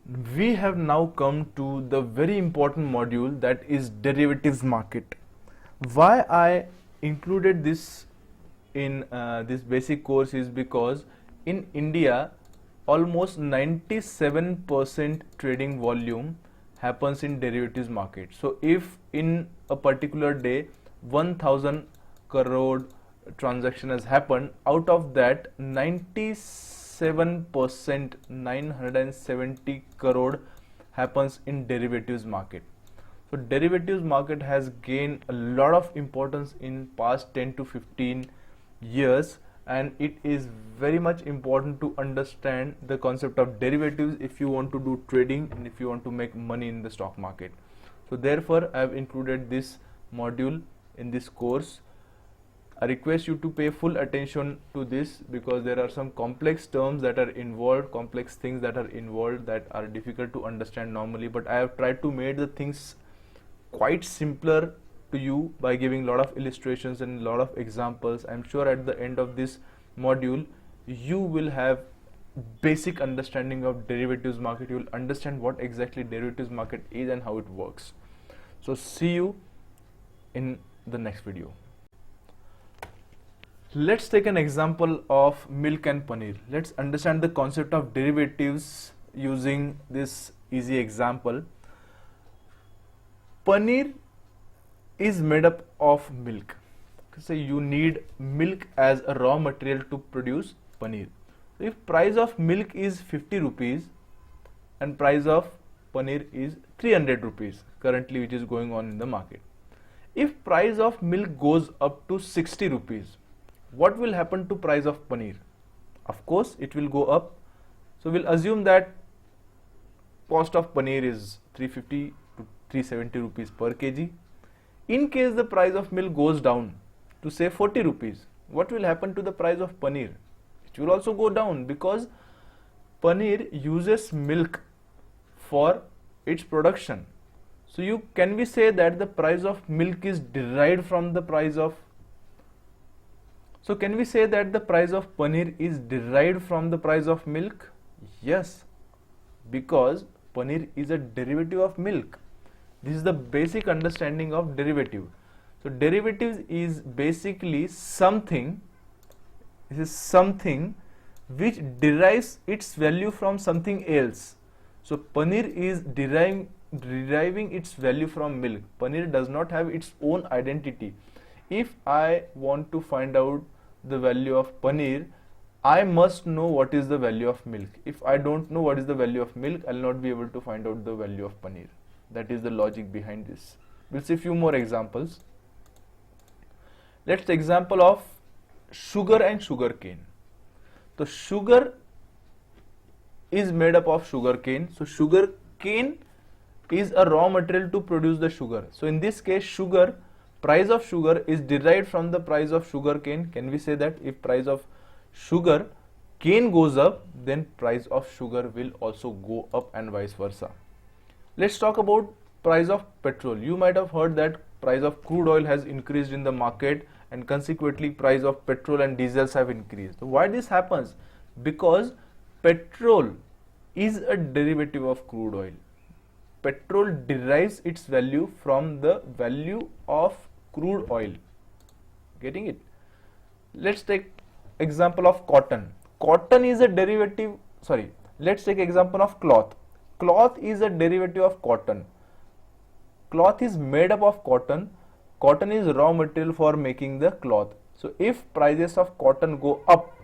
We have now come to the very important module, that is derivatives market. Why I included this in this basic course is because in India almost 97% trading volume happens in derivatives market. So if in a particular day 1000 crore transaction has happened, out of that 97% 970 crore happens in derivatives market. So derivatives market has gained a lot of importance in past 10 to 15 years, and it is very much important to understand the concept of derivatives if you want to do trading and if you want to make money in the stock market. So therefore I have included this module in this course. I request you to pay full attention to this because there are some complex terms that are involved, complex things that are involved that are difficult to understand normally, but I have tried to make the things quite simpler to you by giving a lot of illustrations and a lot of examples. I'm sure at the end of this module you will have basic understanding of derivatives market. You will understand what exactly derivatives market is and how it works. So see you in the next video. Let's take an example of milk and paneer. Let's understand the concept of derivatives using this easy example. Paneer is made up of milk. So you need milk as a raw material to produce paneer. If price of milk is 50 rupees and price of paneer is 300 rupees currently, which is going on in the market. If price of milk goes up to 60 rupees, what will happen to price of paneer? Of course it will go up. So we'll assume that cost of paneer is 350 to 370 rupees per kg. In case the price of milk goes down to say 40 rupees, what will happen to the price of paneer? It will also go down because paneer uses milk for its production. So can we say that the price of milk is derived from the price of can we say that the price of paneer is derived from the price of milk? Yes, because paneer is a derivative of milk. This is the basic understanding of derivative. So derivatives is basically something which derives its value from something else. So paneer is deriving its value from milk. Paneer does not have its own identity. If I want to find out the value of paneer, I must know what is the value of milk. If I don't know what is the value of milk, I will not be able to find out the value of paneer. That is the logic behind this. We'll see a few more examples. Let's take example of sugar and sugar cane. So sugar is made up of sugar cane. So sugar cane is a raw material to produce the sugar. So in this case, price of sugar is derived from the price of sugar cane. Can we say that if price of sugar cane goes up, then price of sugar will also go up and vice versa. Let's talk about price of petrol. You might have heard that price of crude oil has increased in the market and consequently price of petrol and diesels have increased. So why this happens? Because petrol is a derivative of crude oil. Petrol derives its value from the value of crude oil. Getting it? Let's take example of cotton. Cotton is a derivative, let's take example of cloth. Cloth is a derivative of cotton. Cloth is made up of cotton. Cotton is raw material for making the cloth. So if prices of cotton go up,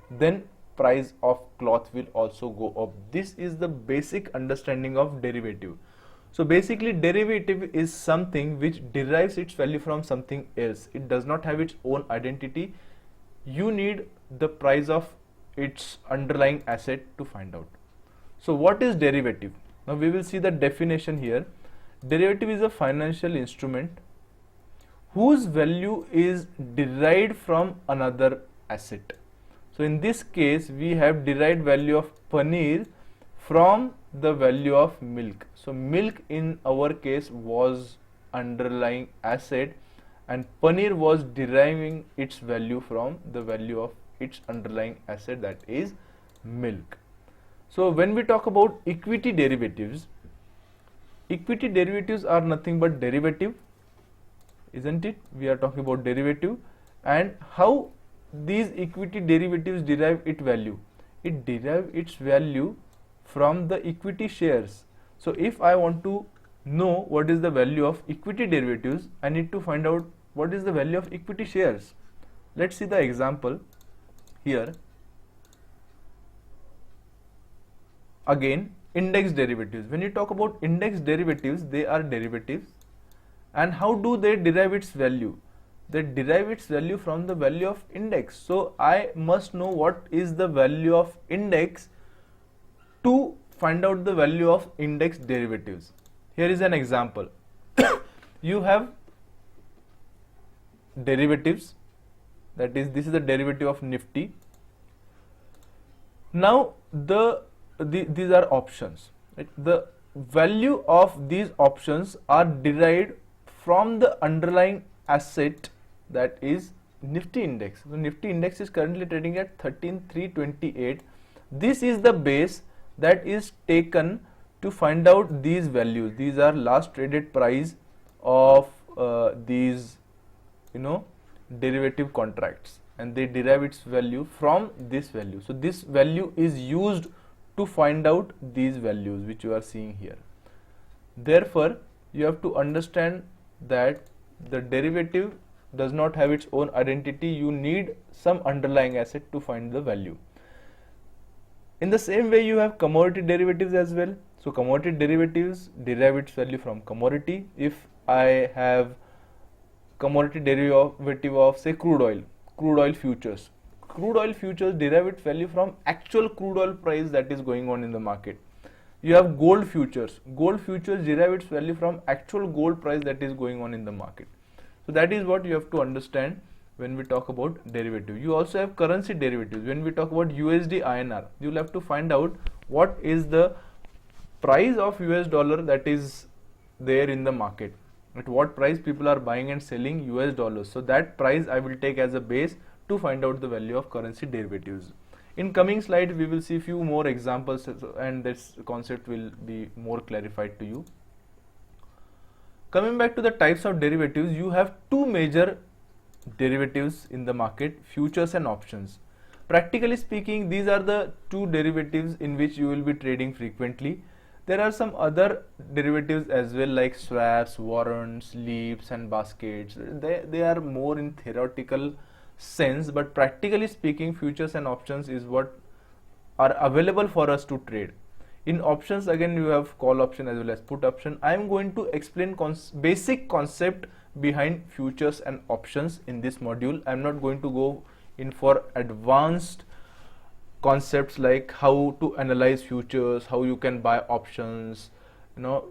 then price of cloth will also go up. This is the basic understanding of derivative. So basically derivative is something which derives its value from something else. It does not have its own identity. You need the price of its underlying asset to find out. So what is derivative? Now we will see the definition here. Derivative is a financial instrument whose value is derived from another asset. So in this case we have derived value of paneer from the value of milk. So milk in our case was underlying asset and paneer was deriving its value from the value of its underlying asset, that is milk. So when we talk about equity derivatives are nothing but derivative, isn't it? We are talking about derivative, and how these equity derivatives derive its value. It derive its value from the equity shares. So if I want to know what is the value of equity derivatives, I need to find out what is the value of equity shares. Let's see the example here. Again, index derivatives. When you talk about index derivatives, they are derivatives. And how do they derive its value? They derive its value from the value of index. So I must know what is the value of index to find out the value of index derivatives. Here is an example. You have derivatives, that is, this is the derivative of Nifty. Now these are options, right? The value of these options are derived from the underlying asset, that is Nifty index. The Nifty index is currently trading at 13,328. This is the base that is taken to find out these values. These are last traded price of these derivative contracts, and they derive its value from this value. So this value is used to find out these values which you are seeing here. Therefore, you have to understand that the derivative does not have its own identity. You need some underlying asset to find the value. In the same way, you have commodity derivatives as well. So commodity derivatives derive its value from commodity. If I have commodity derivative of, say, crude oil futures. Crude oil futures derive its value from actual crude oil price that is going on in the market. You have gold futures. Gold futures derive its value from actual gold price that is going on in the market. So that is what you have to understand when we talk about derivative. You also have currency derivatives. When we talk about USD INR, you will have to find out what is the price of US dollar that is there in the market. At what price people are buying and selling US dollars. So that price I will take as a base to find out the value of currency derivatives. In coming slides, we will see few more examples, and this concept will be more clarified to you. Coming back to the types of derivatives, you have two major derivatives in the market, futures and options. Practically speaking, these are the two derivatives in which you will be trading frequently. There are some other derivatives as well, like swaps, warrants, leaps and baskets. They are more in theoretical sense, but practically speaking, futures and options is what are available for us to trade. In options, again, you have call option as well as put option. I am going to explain basic concept behind futures and options in this module. I am not going to go in for advanced concepts like how to analyze futures, how you can buy options,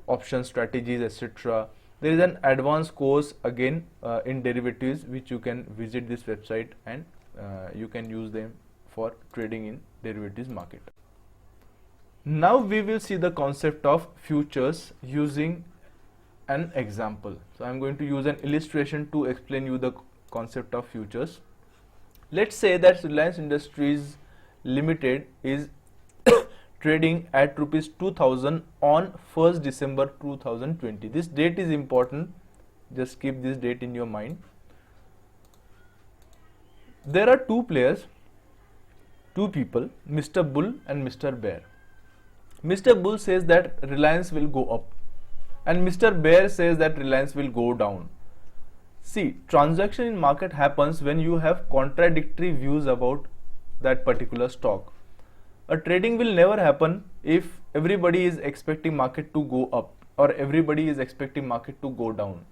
option strategies, etc. There is an advanced course again in derivatives which you can visit this website, and you can use them for trading in derivatives market. Now we will see the concept of futures using an example. So I am going to use an illustration to explain you the concept of futures. Let's say that Reliance Industries Limited is trading at rupees 2000 on 1st December 2020. This date is important. Just keep this date in your mind. There are two players, two people, Mr. Bull and Mr. Bear. Mr. Bull says that Reliance will go up, and Mr. Bear says that Reliance will go down. See, transaction in market happens when you have contradictory views about that particular stock. A trading will never happen if everybody is expecting market to go up or everybody is expecting market to go down.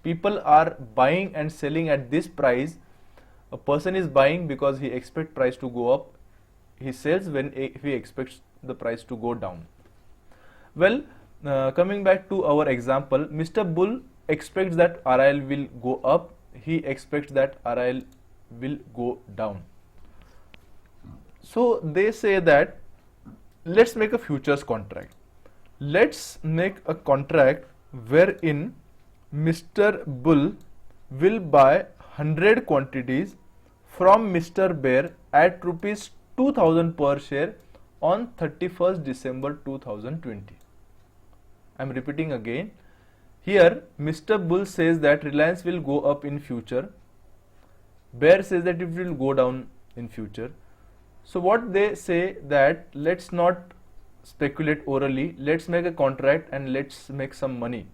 People are buying and selling at this price. A person is buying because he expects price to go up. He sells when he expects the price to go down. Well, coming back to our example, Mr. Bull expects that RIL will go up. He expects that RIL will go down. So they say that let's make a futures contract. Let's make a contract wherein Mr. Bull will buy 100 quantities from Mr. Bear at rupees 2000 per share on 31st December 2020. I am repeating again. Here Mr. Bull says that Reliance will go up in future. Bear says that it will go down in future. So what they say that let's not speculate orally, let's make a contract and let's make some money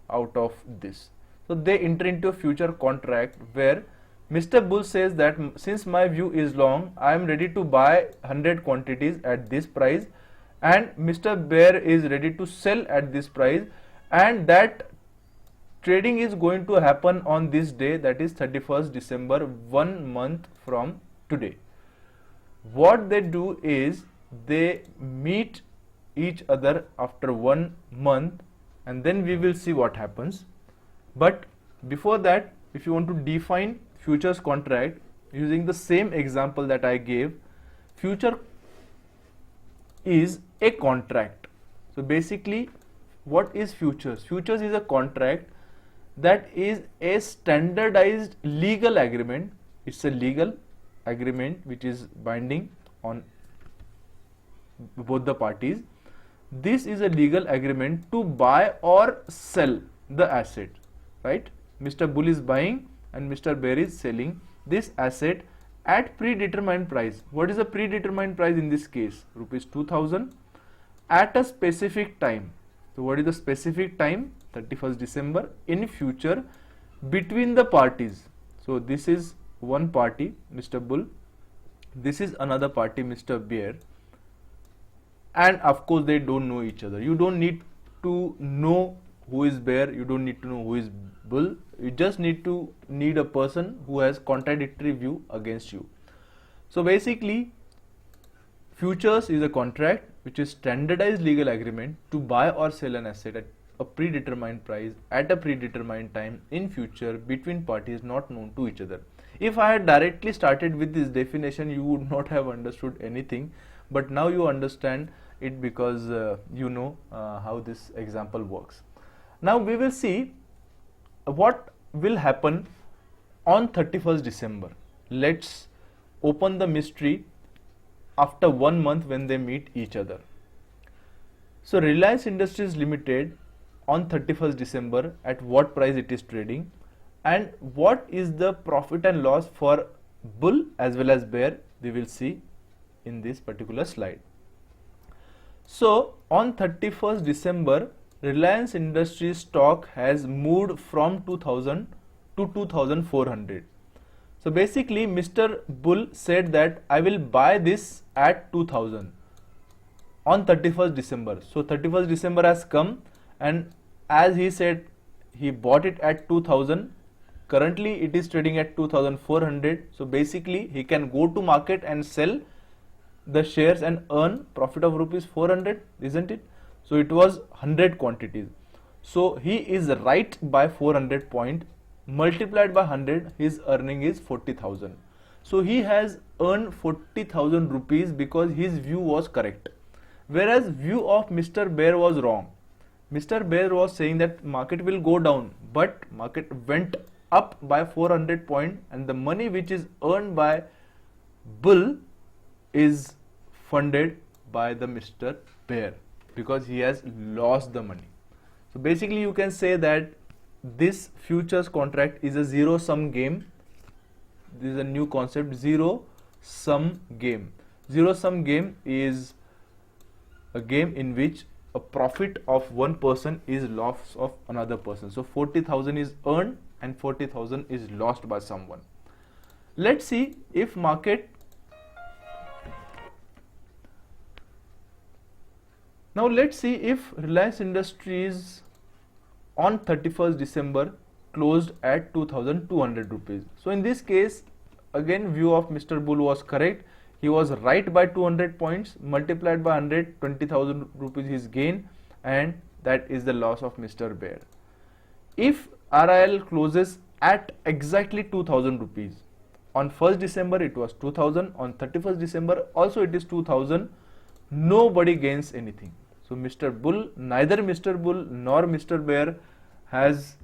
out of this. So they enter into a future contract where Mr. Bull says that since my view is long, I am ready to buy 100 quantities at this price, and Mr. Bear is ready to sell at this price, and that trading is going to happen on this day, that is 31st December, 1 month from today. What they do is they meet each other after 1 month, and then we will see what happens. But before that, if you want to define futures contract using the same example that I gave, future is a contract. So basically, what is futures? Futures is a contract that is a standardized legal agreement. It's a legal agreement which is binding on both the parties. This is a legal agreement to buy or sell the asset, right? Mr. Bull is buying and Mr. Bear is selling this asset at predetermined price. What is the predetermined price in this case? Rupees 2000 at a specific time. So what is the specific time? 31st December in future between the parties. So this is one party, Mr. Bull. This is another party, Mr. Bear. And of course they don't know each other. You don't need to know who is Bear, you don't need to know who is Bull. You just need a person who has contradictory view against you. So basically, futures is a contract which is standardized legal agreement to buy or sell an asset at a predetermined price at a predetermined time in future between parties not known to each other. If I had directly started with this definition, you would not have understood anything, but now you understand it because you know how this example works. Now we will see what will happen on 31st December. Let's open the mystery after 1 month when they meet each other. So Reliance Industries Limited on 31st December, at what price it is trading, and what is the profit and loss for Bull as well as Bear, we will see in this particular slide. So on 31st December, Reliance Industries stock has moved from 2000 to 2400. So basically Mr. Bull said that I will buy this at 2000 on 31st December. So 31st December has come, and as he said he bought it at 2000. Currently it is trading at 2400. So basically he can go to market and sell the shares and earn profit of rupees 400, isn't it? So it was 100 quantities. So he is right by 400 point, multiplied by 100, his earning is 40,000. So he has earned 40,000 rupees because his view was correct. Whereas view of Mr. Bear was wrong. Mr. Bear was saying that market will go down, but market went up by 400 point, and the money which is earned by Bull is funded by the Mr. Bear because he has lost the money. So basically you can say that this futures contract is a zero sum game. This is a new concept, zero sum game. Zero sum game is a game in which a profit of one person is loss of another person. So 40,000 is earned and 40,000 is lost by someone. Let's see if market. Now let's see if Reliance Industries on 31st December closed at 2200 rupees. So in this case, again view of Mr. Bull was correct. He was right by 200 points, multiplied by 100, 20,000 rupees his gain, and that is the loss of Mr. Bear. If RIL closes at exactly 2000 rupees, on 1st December it was 2000, on 31st December also it is 2000, nobody gains anything. So Mr. Bull, neither Mr. Bull nor Mr. Bear has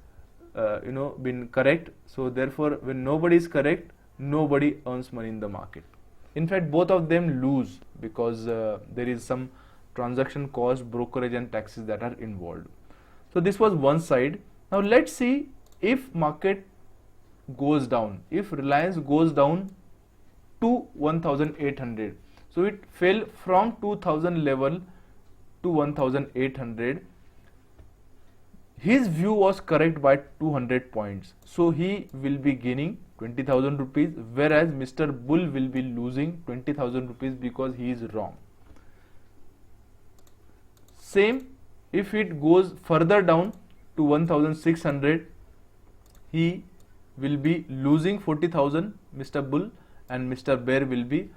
been correct. So therefore when nobody is correct, nobody earns money in the market. In fact, both of them lose because there is some transaction cost, brokerage and taxes that are involved. So this was one side. Now let's see if market goes down, if Reliance goes down to 1800. So it fell from 2000 level to 1800. His view was correct by 200 points. So he will be gaining 20,000 rupees, whereas Mr. Bull will be losing 20,000 rupees because he is wrong. Same, if it goes further down to 1600, he will be losing 40,000, Mr. Bull, and Mr. Bear will be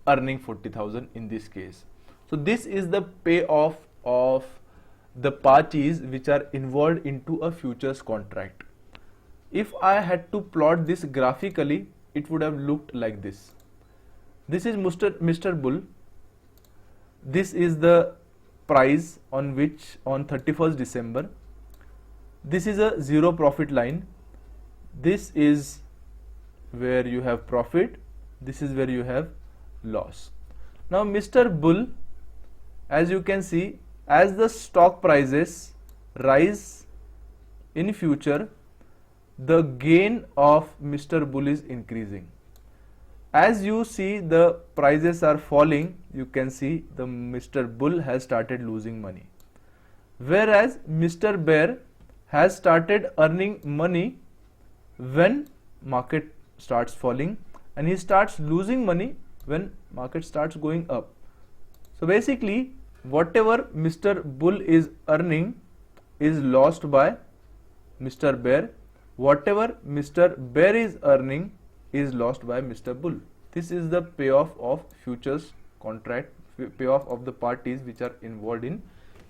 earning 40,000 in this case. So this is the payoff of the parties which are involved into a futures contract. If I had to plot this graphically, it would have looked like this. This is Mr. Bull. This is the price on which on 31st December. This is a zero profit line. This is where you have profit. This is where you have loss. Now Mr. Bull, as you can see, as the stock prices rise in future, the gain of Mr. Bull is increasing. As you see the prices are falling, you can see the Mr. Bull has started losing money. Whereas Mr. Bear has started earning money when market starts falling, and he starts losing money when market starts going up. So basically whatever Mr. Bull is earning is lost by Mr. Bear. Whatever Mr. Bear is earning is lost by Mr. Bull. This is the payoff of futures contract, payoff of the parties which are involved in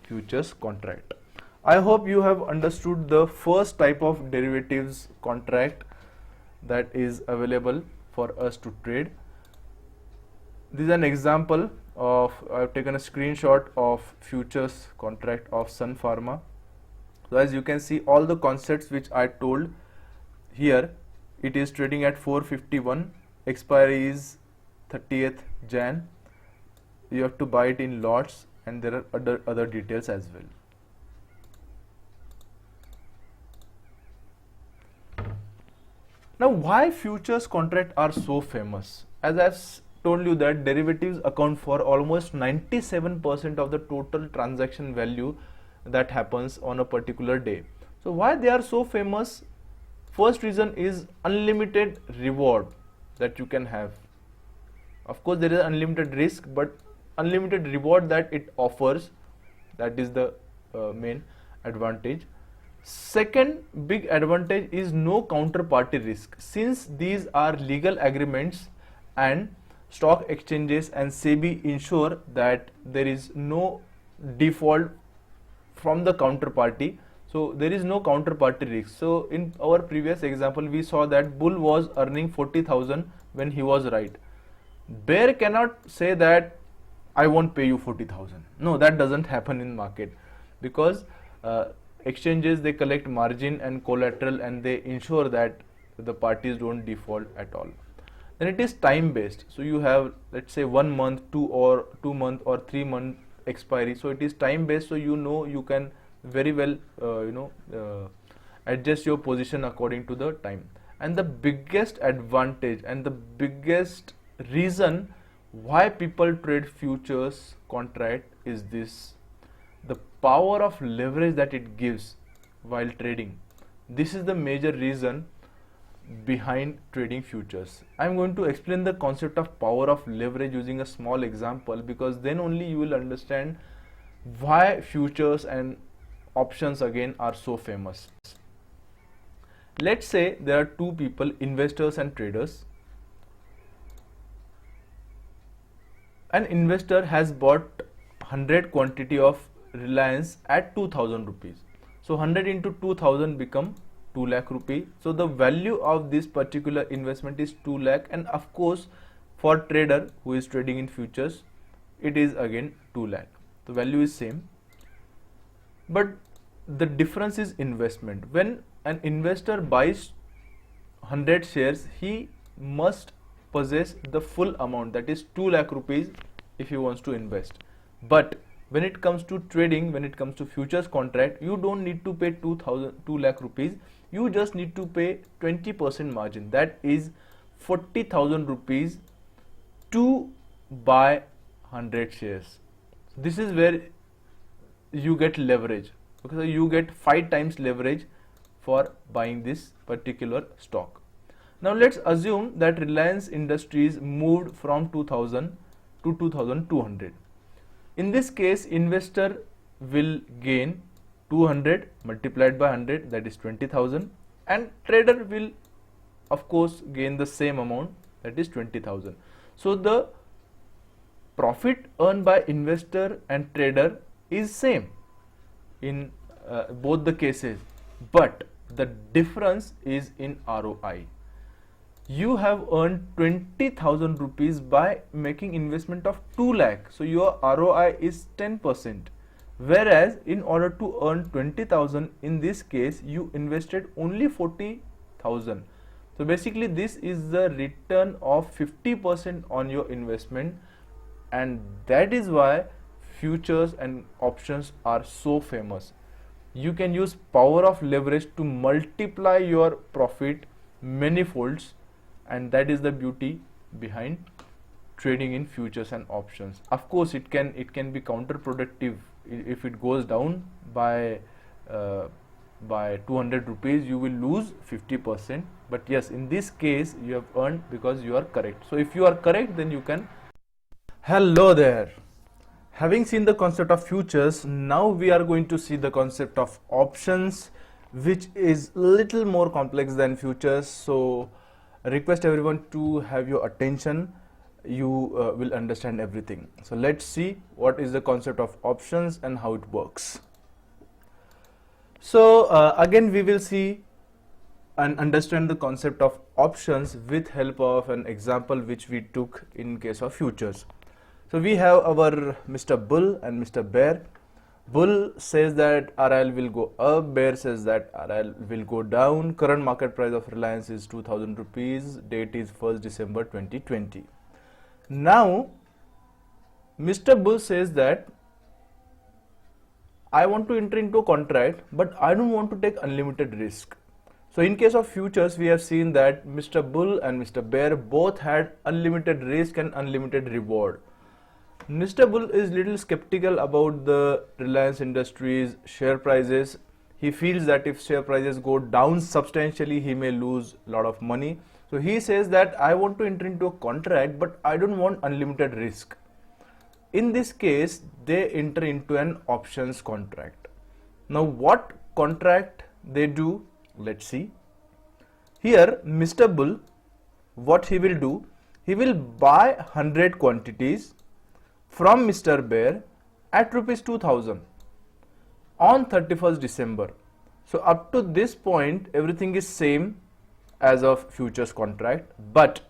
futures contract. I hope you have understood the first type of derivatives contract that is available for us to trade. This is an example of, I have taken a screenshot of futures contract of Sun Pharma. So as you can see, all the concepts which I told here, it is trading at 451, expiry is 30th Jan. You have to buy it in lots, and there are other details as well. Now why futures contract are so famous? As I've told you that derivatives account for almost 97% of the total transaction value that happens on a particular day. So why they are so famous? First reason is unlimited reward that you can have. Of course there is unlimited risk, but unlimited reward that it offers, that is the main advantage. Second big advantage is no counterparty risk. Since these are legal agreements and stock exchanges and SEBI ensure that there is no default from the counterparty, so there is no counterparty risk. So in our previous example we saw that Bull was earning 40,000 when he was right. Bear cannot say that I won't pay you 40,000. No, that doesn't happen in market, because exchanges, they collect margin and collateral and they ensure that the parties don't default at all. Then it is time based. So you have, let's say, 1 month, 2 month or 3 month expiry. So it is time based. So you can very well adjust your position according to the time. And the biggest advantage and the biggest reason why people trade futures contract is this: the power of leverage that it gives while trading. This is the major reason behind trading futures. I am going to explain the concept of power of leverage using a small example, because then only you will understand why futures and options again are so famous. Let's say there are two people, investors and traders. An investor has bought 100 quantity of Reliance at 2000 rupees. So 100 into 2000 become 2 lakh rupee. So the value of this particular investment is 2 lakh, and of course for trader who is trading in futures, it is again 2 lakh. The value is same, but the difference is investment. When an investor buys 100 shares, he must possess the full amount, that is 2 lakh rupees if he wants to invest. But when it comes to trading, when it comes to futures contract, you don't need to pay 2 lakh rupees. You just need to pay 20% margin, that is 40,000 rupees to buy 100 shares. This is where you get leverage. Okay, so you get 5 times leverage for buying this particular stock. Now let's assume that Reliance Industries moved from 2000 to 2200. In this case, investor will gain 200 multiplied by 100, that is 20,000, and trader will of course gain the same amount, that is 20,000. So the profit earned by investor and trader is same in both the cases, but the difference is in ROI. You have earned 20,000 rupees by making investment of 2 lakh, so your ROI is 10%, whereas in order to earn 20,000, in this case you invested only 40,000. So basically this is the return of 50% on your investment, and that is why futures and options are so famous. You can use power of leverage to multiply your profit many folds, and that is the beauty behind trading in futures and options. Of course it can be counterproductive. If it goes down by 200 rupees, you will lose 50%, but yes, in this case you have earned because you are correct. So if you are correct, then you can. Hello there. Having seen the concept of futures, now we are going to see the concept of options, which is little more complex than futures. So I request everyone to have your attention. You will understand everything. So let's see what is the concept of options and how it works. So again we will see and understand the concept of options with help of an example which we took in case of futures. So we have our Mr. Bull and Mr. Bear. Bull says that RIL will go up, Bear says that RIL will go down. Current market price of Reliance is 2000 rupees, date is 1st December 2020. Now Mr. Bull says that I want to enter into a contract, but I don't want to take unlimited risk. So in case of futures, we have seen that Mr. Bull and Mr. Bear both had unlimited risk and unlimited reward. Mr. Bull is little skeptical about the Reliance Industries share prices. He feels that if share prices go down substantially, he may lose a lot of money. So he says that I want to enter into a contract, but I don't want unlimited risk. In this case, they enter into an options contract. Now what contract they do, let's see. Here Mr. Bull, what he will do, he will buy 100 quantities from Mr. Bear at rupees 2000 on 31st December. So up to this point everything is same as of futures contract, but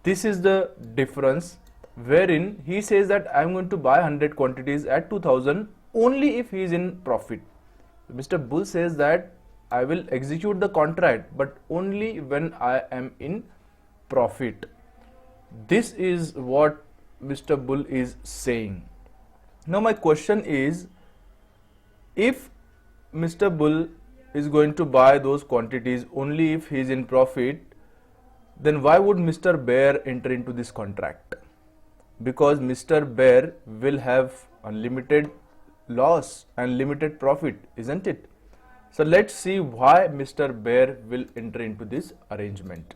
this is the difference wherein he says that I am going to buy 100 quantities at 2000 only if he is in profit. Mr. Bull says that I will execute the contract but only when I am in profit. This is what Mr. Bull is saying. Now my question is, if Mr. Bull is going to buy those quantities only if he is in profit, then why would Mr. Bear enter into this contract? Because Mr. Bear will have unlimited loss and limited profit, isn't it? So let's see why Mr. Bear will enter into this arrangement.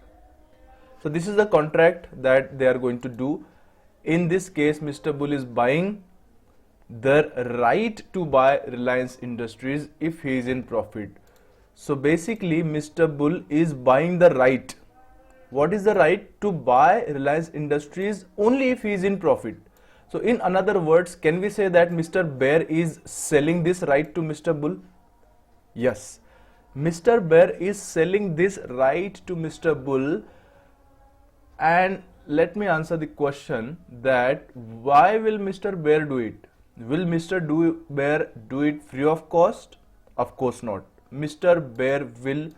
So this is the contract that they are going to do. In this case, Mr. Bull is buying the right to buy Reliance Industries if he is in profit. So basically Mr. Bull is buying the right. What is the right? To buy Reliance Industries only if he is in profit. So in other words, can we say that Mr. Bear is selling this right to Mr. Bull? Yes, Mr. Bear is selling this right to Mr. Bull. And let me answer the question that why will Mr. Bear do it? Will Mr. Bear do it free of cost? Of course not. Mr. Bear will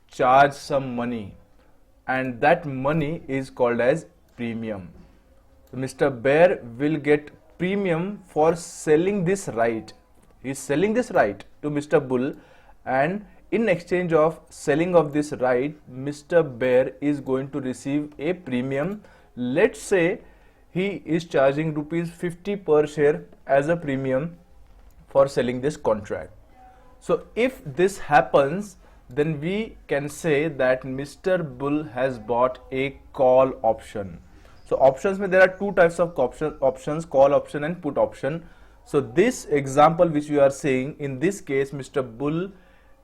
charge some money and that money is called as premium. So Mr. Bear will get premium for selling this right. He is selling this right to Mr. Bull, and in exchange of selling of this right, Mr. Bear is going to receive a premium. Let's say he is charging rupees 50 per share as a premium for selling this contract. So if this happens, then we can say that Mr. Bull has bought a call option. So options mein there are two types of options, call option and put option. So this example which we are saying, in this case Mr. Bull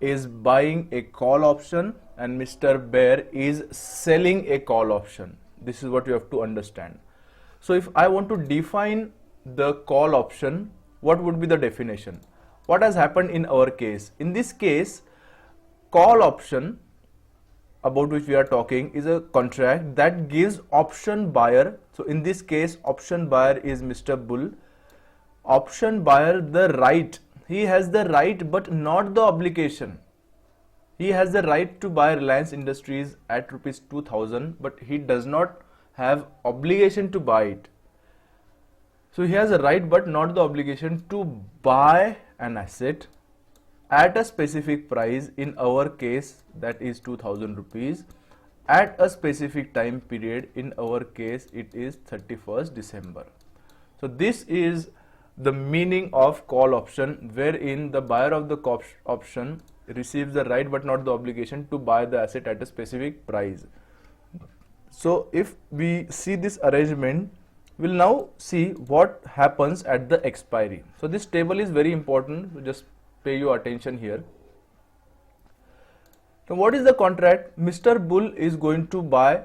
is buying a call option and Mr. Bear is selling a call option. This is what you have to understand. So if I want to define the call option, what would be the definition? What has happened in our case? In this case, call option about which we are talking is a contract that gives option buyer. So in this case, option buyer is Mr. Bull. Option buyer the right. He has the right but not the obligation. He has the right to buy Reliance Industries at rupees 2000, but he does not have obligation to buy it. So he has a right but not the obligation to buy an asset at a specific price, in our case that is 2000 rupees, at a specific time period, in our case it is 31st December. So this is the meaning of call option, wherein the buyer of the option receives the right but not the obligation to buy the asset at a specific price. So if we see this arrangement, we'll now see what happens at the expiry. So this table is very important, so just pay your attention here. So what is the contract? Mr. Bull is going to buy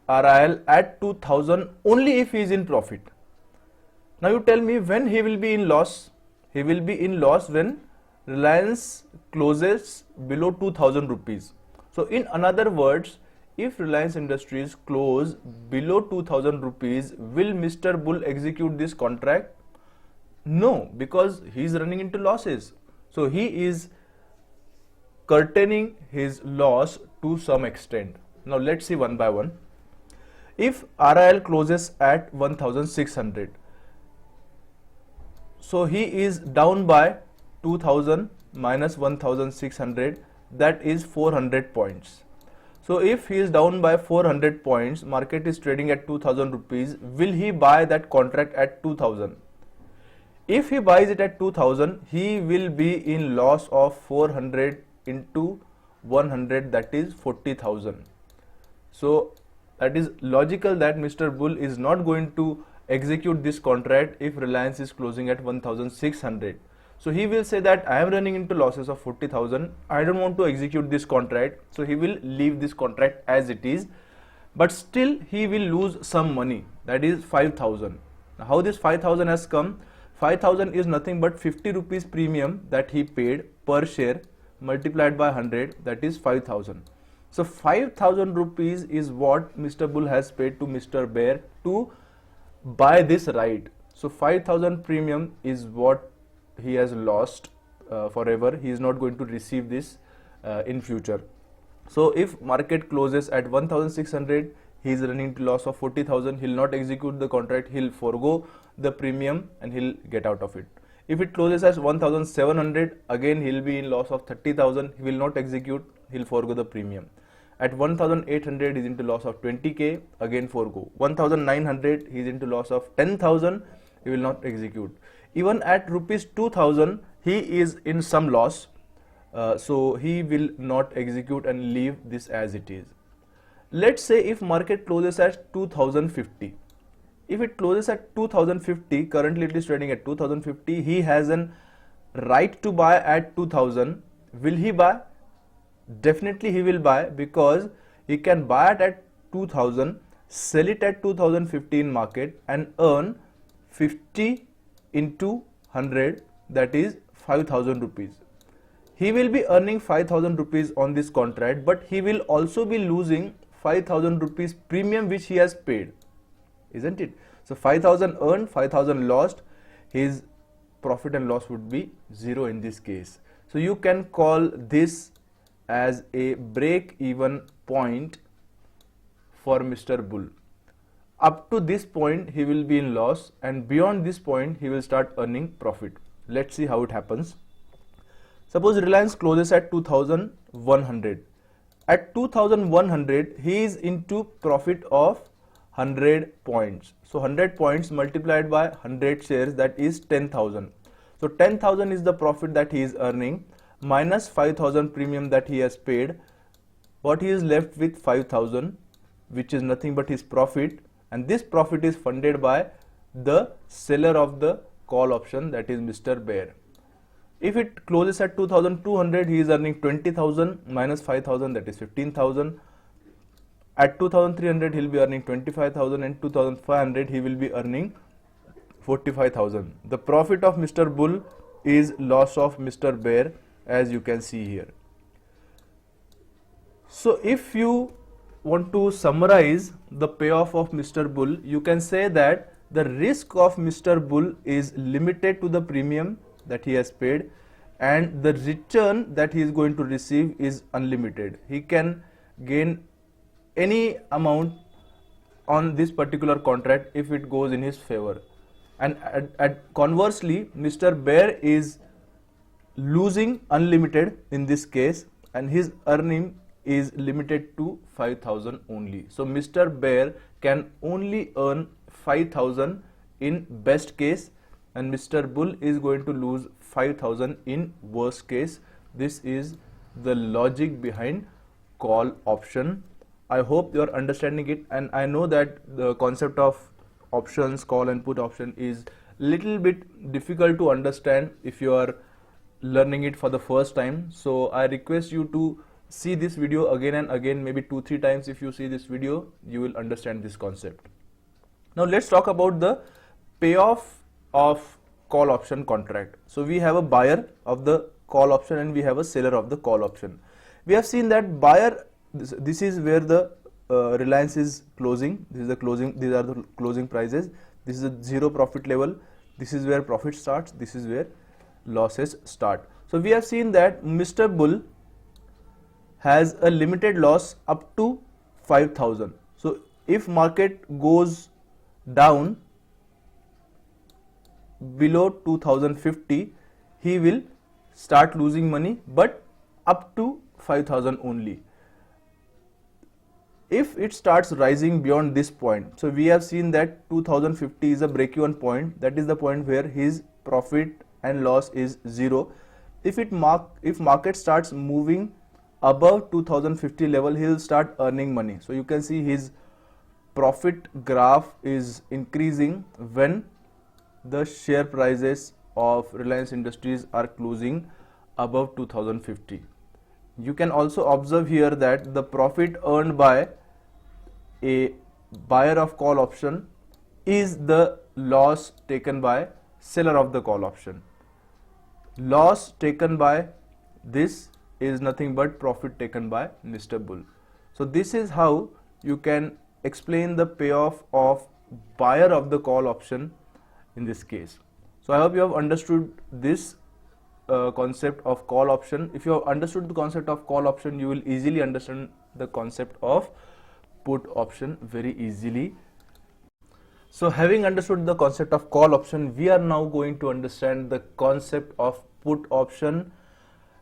RIL at 2000 only if he is in profit. Now you tell me when he will be in loss. He will be in loss when Reliance closes below 2000 rupees. So in other words, if Reliance Industries close below 2000 rupees, will Mr. Bull execute this contract? No, because he is running into losses. So he is curtailing his loss to some extent. Now let's see one by one. If RIL closes at 1600, so he is down by 2000 minus 1600, that is 400 points. So if he is down by 400 points, market is trading at 2000 rupees, will he buy that contract at 2000? If he buys it at 2000, he will be in loss of 400 into 100, that is 40,000. So that is logical that Mr. Bull is not going to execute this contract if Reliance is closing at 1600. So he will say that I am running into losses of 40,000. I don't want to execute this contract. So he will leave this contract as it is. But still he will lose some money. That is 5,000. Now how this 5,000 has come? 5,000 is nothing but 50 rupees premium that he paid per share multiplied by 100. That is 5,000. So 5,000 rupees is what Mr. Bull has paid to Mr. Bear to buy this right. So 5,000 premium is what he has lost forever. He is not going to receive this in future. So if market closes at 1600, he is running to loss of 40,000. He'll not execute the contract. He'll forego the premium and he'll get out of it. If it closes at 1700, again he'll be in loss of 30,000. He will not execute. He'll forego the premium. At 1800, he's into loss of 20k. Again forego. 1900, he's into loss of 10,000. He will not execute. Even at rupees 2000, he is in some loss, so he will not execute and leave this as it is. Let's say if market closes at 2050. If it closes at 2050, currently it is trading at 2050, he has an right to buy at 2000. Will he buy? Definitely he will buy, because he can buy it at 2000, sell it at 2050 in market and earn 50 into 100, that is 5,000 rupees. He will be earning 5,000 rupees on this contract, but he will also be losing 5,000 rupees premium which he has paid, isn't it? So 5,000 earned, 5,000 lost, his profit and loss would be 0 in this case. So you can call this as a break even point for Mr. Bull. Up to this point he will be in loss, and beyond this point he will start earning profit. Let's see how it happens. Suppose Reliance closes at 2100. At 2100 he is into profit of 100 points. So 100 points multiplied by 100 shares, that is 10,000. So 10,000 is the profit that he is earning, minus 5,000 premium that he has paid. What he is left with 5,000, which is nothing but his profit, and this profit is funded by the seller of the call option, that is Mr. Bear. If it closes at 2200, he is earning 20,000 minus 5,000, that is 15,000. At 2300 he will be earning 25,000, and 2500 he will be earning 45,000. The profit of Mr. Bull is loss of Mr. Bear, as you can see here. So if you want to summarize the payoff of Mr. Bull, you can say that the risk of Mr. Bull is limited to the premium that he has paid, and the return that he is going to receive is unlimited. He can gain any amount on this particular contract if it goes in his favor. And conversely, Mr. Bear is losing unlimited in this case, and his earning is limited to 5,000 only. So Mr. Bear can only earn 5,000 in best case, and Mr. Bull is going to lose 5,000 in worst case. This is the logic behind call option. I hope you are understanding it, and I know that the concept of options, call and put option, is little bit difficult to understand if you are learning it for the first time. So I request you to see this video again and again, maybe 2-3 times. If you see this video, you will understand this concept. Now let's talk about the payoff of call option contract. So we have a buyer of the call option and we have a seller of the call option. We have seen that buyer, this is where the Reliance is closing. This is the closing, these are the closing prices. This is a zero profit level. This is where profit starts. This is where losses start. So we have seen that Mr. Bull has a limited loss up to 5,000. So if market goes down below 2050, he will start losing money, but up to 5,000 only. If it starts rising beyond this point, so we have seen that 2050 is a break-even point. That is the point where his profit and loss is zero. If market starts moving above 2050 level, he will start earning money. So you can see his profit graph is increasing when the share prices of Reliance Industries are closing above 2050. You can also observe here that the profit earned by a buyer of call option is the loss taken by seller of the call option. Loss taken by this is nothing but profit taken by Mr. Bull. So this is how you can explain the payoff of buyer of the call option in this case. So I hope you have understood this concept of call option. If you have understood the concept of call option, you will easily understand the concept of put option very easily. So having understood the concept of call option, we are now going to understand the concept of put option.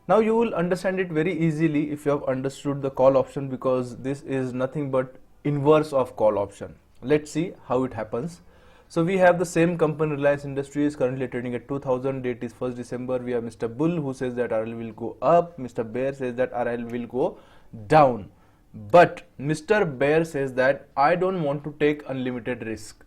Now you will understand it very easily if you have understood the call option, because this is nothing but inverse of call option. Let's see how it happens. So we have the same company, Reliance Industries, currently trading at 2000, date is 1st December. We have Mr. Bull who says that RL will go up, Mr. Bear says that RL will go down. But Mr. Bear says that I don't want to take unlimited risk.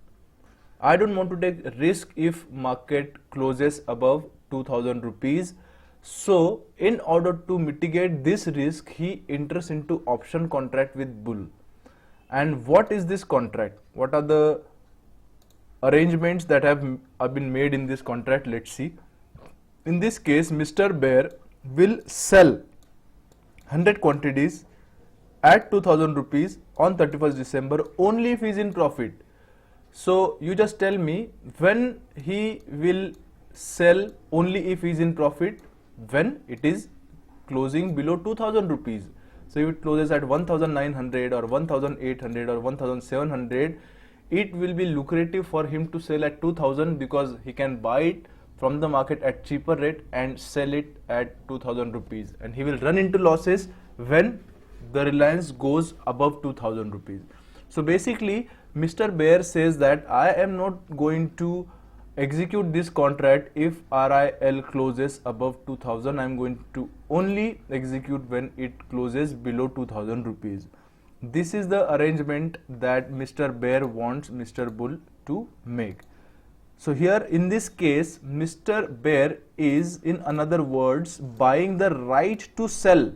I don't want to take risk if market closes above 2000 rupees. So in order to mitigate this risk, he enters into option contract with Bull. And what is this contract? What are the arrangements that have been made in this contract? Let's see. In this case, Mr. Bear will sell 100 quantities at 2000 rupees on 31st December only if he is in profit. So you just tell me when he will sell only if he is in profit, when it is closing below 2000 rupees. So if it closes at 1900 or 1800 or 1700, it will be lucrative for him to sell at 2000 because he can buy it from the market at cheaper rate and sell it at 2000 rupees, and he will run into losses when the Reliance goes above 2000 rupees. So basically Mr. Baer says that I am not going to execute this contract if RIL closes above 2000. I am going to only execute when it closes below 2000 rupees. This is the arrangement that Mr. Baer wants Mr. Bull to make. So here in this case, Mr. Baer is, in another words, buying the right to sell.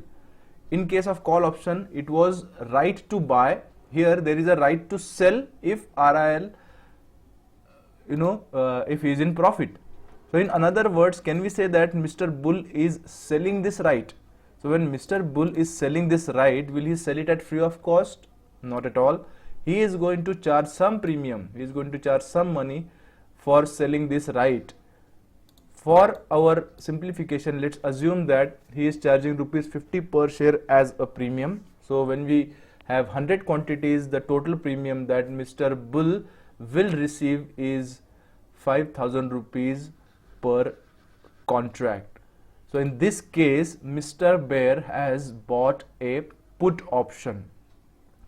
In case of call option, it was right to buy. Here there is a right to sell if RIL, if he is in profit. So in another words, can we say that Mr. Bull is selling this right? So when Mr. Bull is selling this right, will he sell it at free of cost? Not at all. He is going to charge some premium. He is going to charge some money for selling this right. For our simplification, let's assume that he is charging rupees 50 per share as a premium. So when we have 100 quantities, the total premium that Mr. Bull will receive is 5000 rupees per contract. So in this case, Mr. Baer has bought a put option.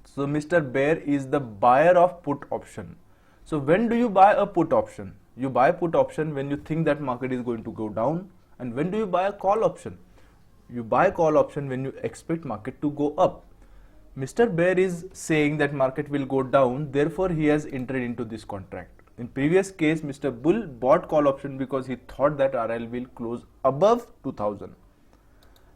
So Mr. Baer is the buyer of put option. So when do you buy a put option? You buy put option when you think that market is going to go down. And when do you buy a call option? You buy call option when you expect market to go up. Mr. Baer is saying that market will go down, therefore he has entered into this contract. In previous case, Mr. Bull bought call option because he thought that RIL will close above 2000.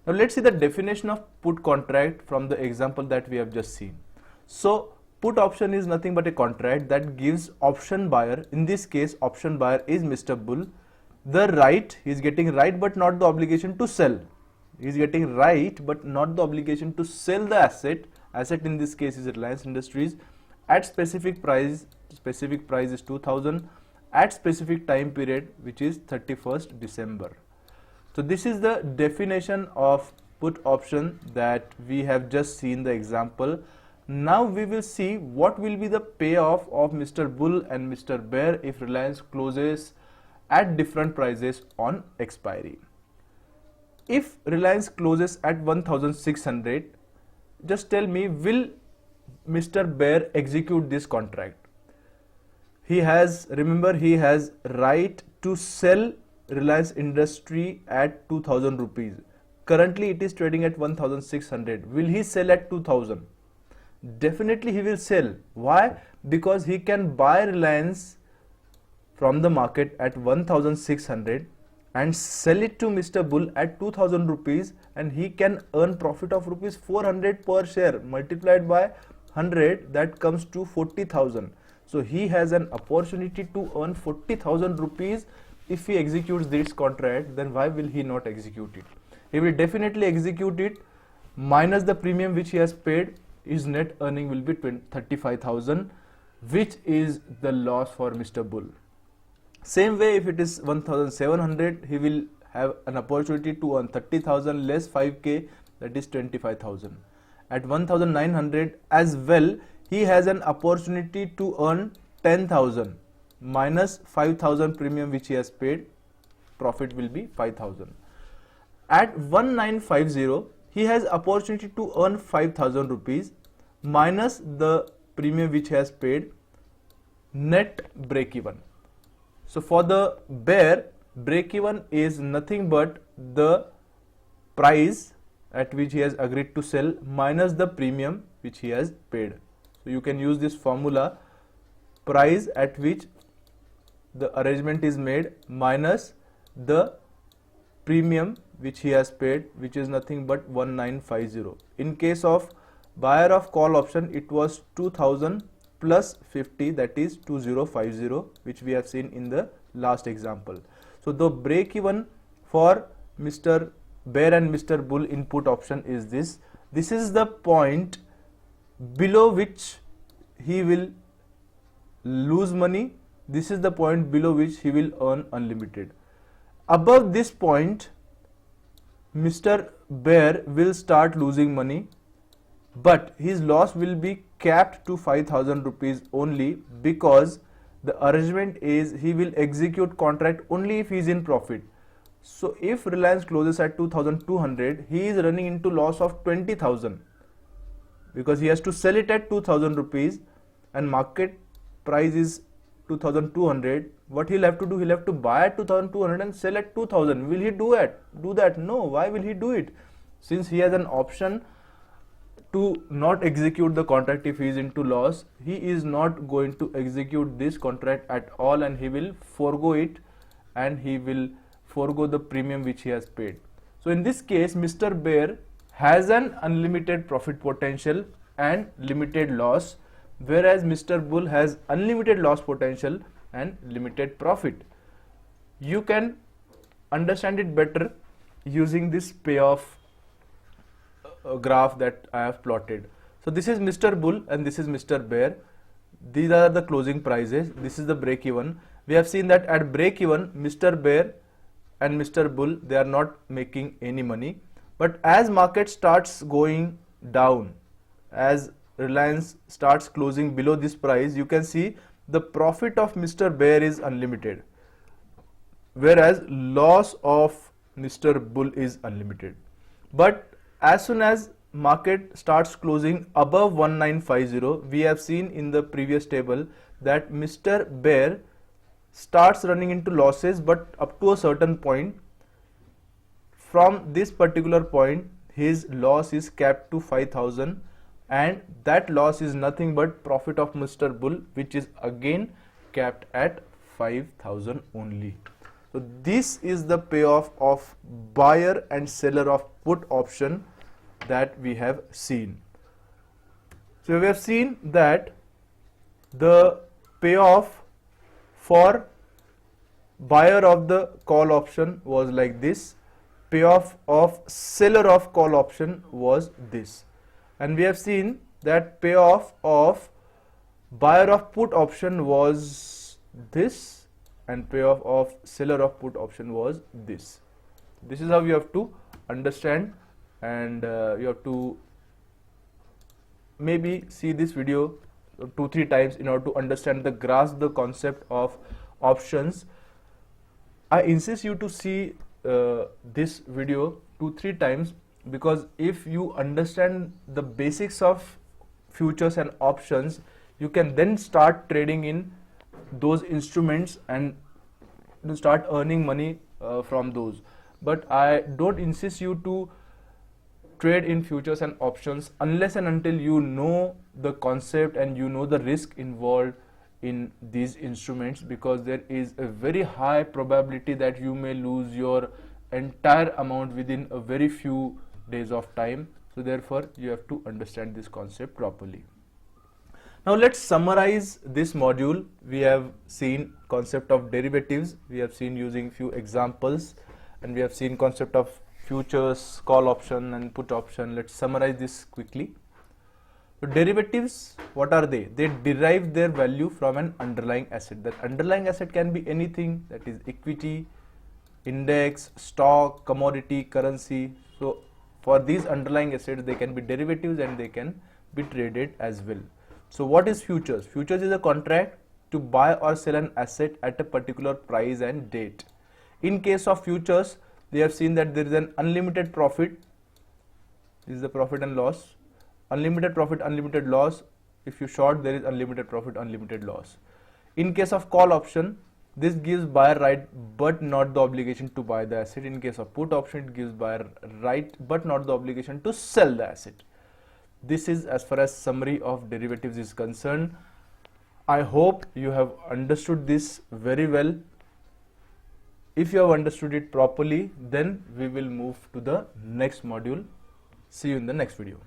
Now let's see the definition of put contract from the example that we have just seen. So put option is nothing but a contract that gives option buyer, in this case option buyer is Mr. Bull, the right, he is getting right but not the obligation to sell. He is getting right but not the obligation to sell the asset. Asset in this case is Reliance Industries at specific price is 2000 at specific time period, which is 31st December. So this is the definition of put option that we have just seen the example. Now we will see what will be the payoff of Mr. Bull and Mr. Baer if Reliance closes at different prices on expiry. If Reliance closes at 1600, just tell me, will Mr. Baer execute this contract? He has, remember, he has right to sell Reliance Industry at 2000 rupees. Currently it is trading at 1600. Will he sell at 2000? Definitely he will sell. Why? Because he can buy Reliance from the market at 1600 and sell it to Mr. Bull at 2000 rupees, and he can earn profit of rupees 400 per share multiplied by 100, that comes to 40,000. So he has an opportunity to earn 40,000 rupees if he executes this contract. Then why will he not execute it? He will definitely execute it. Minus the premium which he has paid, his net earning will be 35,000, which is the loss for Mr. Bull. Same way, if it is 1700, he will have an opportunity to earn 30,000 less 5k, that is 25,000. At 1900 as well, he has an opportunity to earn 10,000 minus 5,000 premium which he has paid, profit will be 5,000. At 1950, he has opportunity to earn 5,000 rupees minus the premium which he has paid, net break even. So for the Baer, break even is nothing but the price at which he has agreed to sell minus the premium which he has paid. So you can use this formula, price at which the arrangement is made minus the premium which he has paid, which is nothing but 1950. In case of buyer of call option, it was 2000 plus 50, that is 2050, which we have seen in the last example. So the break even for Mr. Baer and Mr. Bull input option is this. This is the point below which he will lose money. This is the point below which he will earn unlimited. Above this point, Mr. Baer will start losing money, but his loss will be capped to 5,000 rupees only, because the arrangement is he will execute contract only if he is in profit. So if Reliance closes at 2,200, he is running into loss of 20,000, because he has to sell it at 2,000 rupees and market price is 2,200. What he'll have to do, he'll have to buy at 2,200 and sell at 2,000. Will he do that? No. Why will he do it? Since he has an option to not execute the contract if he is into loss, he is not going to execute this contract at all, and he will forego it, and he will forego the premium which he has paid. So in this case, Mr. Bear has an unlimited profit potential and limited loss, whereas Mr. Bull has unlimited loss potential and limited profit. You can understand it better using this payoff graph that I have plotted. So this is Mr. Bull and this is Mr. Bear. These are the closing prices. This is the break even. We have seen that at break even, Mr. Bear and Mr. Bull, they are not making any money. But as market starts going down, as Reliance starts closing below this price, you can see the profit of Mr. Bear is unlimited, whereas loss of Mr. Bull is unlimited. But as soon as market starts closing above 1950, we have seen in the previous table that Mr. Bear starts running into losses, but up to a certain point. From this particular point, his loss is capped to 5,000, and that loss is nothing but profit of Mr. Bull, which is again capped at 5,000 only. So this is the payoff of buyer and seller of put option that we have seen. So we have seen that the payoff for buyer of the call option was like this, payoff of seller of call option was this, and we have seen that payoff of buyer of put option was this, and payoff of seller of put option was this. This is how you have to understand, and you have to maybe see this video 2-3 times in order to understand grasp the concept of options. I insist you to see this video 2-3 times, because if you understand the basics of futures and options, you can then start trading in those instruments and start earning money from those. But I don't insist you to trade in futures and options unless and until you know the concept and you know the risk involved in these instruments, because there is a very high probability that you may lose your entire amount within a very few days of time. So therefore you have to understand this concept properly. Now let's summarize this module. We have seen concept of derivatives, we have seen using few examples, and we have seen concept of futures, call option and put option. Let's summarize this quickly. So derivatives, what are they? They derive their value from an underlying asset. That underlying asset can be anything, that is equity, index, stock, commodity, currency. So for these underlying assets, they can be derivatives and they can be traded as well. So what is futures? Futures is a contract to buy or sell an asset at a particular price and date. In case of futures, we have seen that there is an unlimited profit. This is the profit and loss. Unlimited profit, unlimited loss. If you short, there is unlimited profit, unlimited loss. In case of call option, this gives buyer right but not the obligation to buy the asset. In case of put option, it gives buyer right but not the obligation to sell the asset. This is as far as summary of derivatives is concerned. I hope you have understood this very well. If you have understood it properly, then we will move to the next module. See you in the next video.